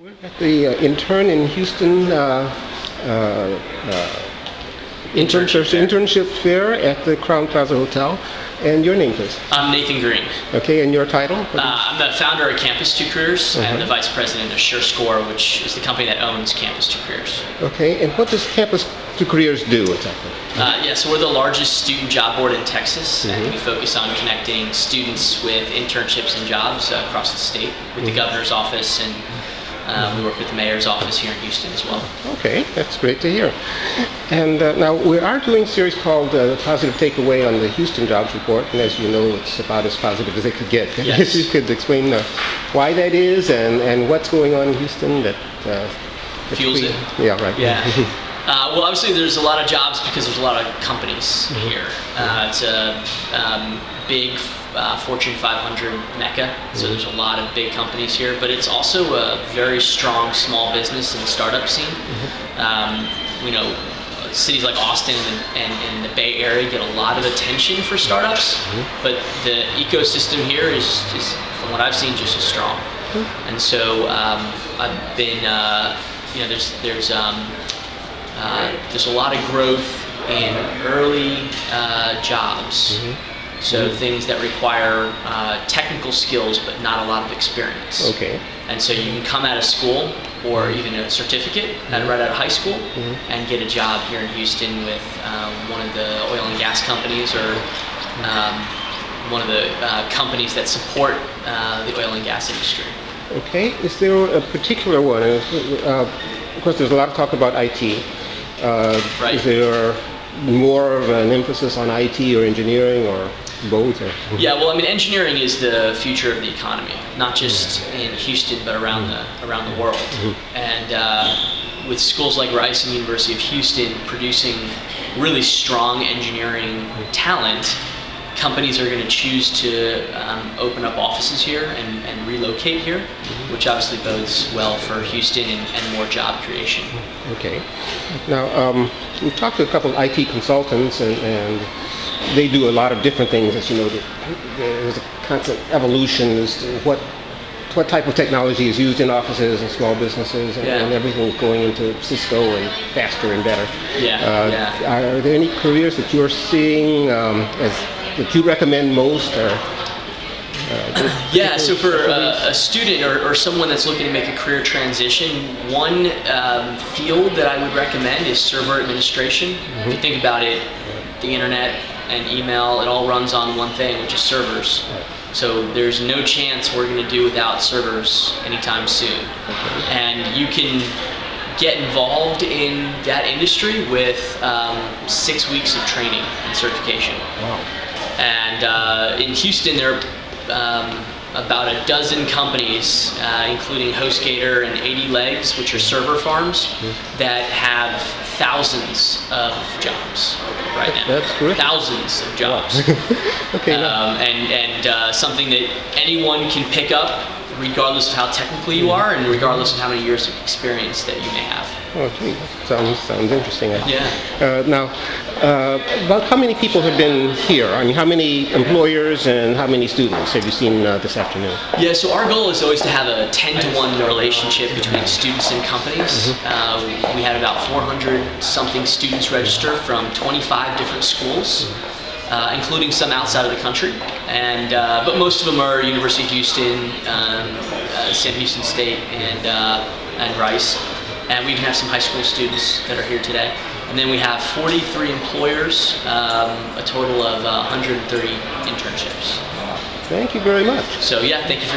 At the Intern in Houston internship fair at the Crowne Plaza Hotel. And your name, please? I'm Nathan Greene. Okay, and your title? I'm the founder of Campus2 Careers and the vice president of SureScore, which is the company that owns Campus2 Careers. Okay, and what does Campus2 Careers do exactly? So we're the largest student job board in Texas, and we focus on connecting students with internships and jobs across the state with the governor's office, and we work with the mayor's office here in Houston as well. Okay, that's great to hear. And now we are doing a series called Positive Takeaway on the Houston Jobs Report, and as you know, it's about as positive as it could get. Yes. If you could explain why that is and what's going on in Houston that fuels it. Yeah, right. Yeah. Well, obviously there's a lot of jobs because there's a lot of companies here. It's a big Fortune 500 mecca, so there's a lot of big companies here, but it's also a very strong small business and startup scene. You know, cities like Austin and the Bay Area get a lot of attention for startups, but the ecosystem here is from what I've seen, just as strong. And so I've been, you know, there's a lot of growth in early jobs. So things that require technical skills but not a lot of experience. Okay. And so you can come out of school or even a certificate right out of high school and get a job here in Houston with one of the oil and gas companies or one of the companies that support the oil and gas industry. Okay. Is there a particular one? Of course, there's a lot of talk about IT. Right. Is there more of an emphasis on IT or engineering or both? Or? Yeah, well, I mean, engineering is the future of the economy, not just in Houston, but around the world. And with schools like Rice and University of Houston producing really strong engineering talent, companies are going to choose to open up offices here and relocate here, which obviously bodes well for Houston and more job creation. Okay. Now, we've talked to a couple of IT consultants, and they do a lot of different things. As you know, there's a constant evolution as to what type of technology is used in offices and small businesses, and everything's going into Cisco and faster and better. Are there any careers that you're seeing that you recommend most? So for a student or someone that's looking to make a career transition, one field that I would recommend is server administration. If you think about it, the internet and email, it all runs on one thing, which is servers. So there's no chance we're going to do without servers anytime soon. And you can get involved in that industry with 6 weeks of training and certification. Wow. And in Houston, there are about a dozen companies, including HostGator and 80 Legs, which are server farms, that have thousands of jobs right now. That's terrific. Thousands of jobs. Okay. And something that anyone can pick up, regardless of how technical you are and regardless of how many years of experience that you may have. Oh, gee, sounds interesting. Yeah. Now, about how many people have been here? I mean, how many employers and how many students have you seen this afternoon? Yeah, so our goal is always to have a 10-to-1 relationship between students and companies. We had about 400-something students register from 25 different schools, including some outside of the country. And but most of them are University of Houston, Sam Houston State, and Rice. And we even have some high school students that are here today. And then we have 43 employers, a total of 130 internships. Thank you very much. So yeah, thank you for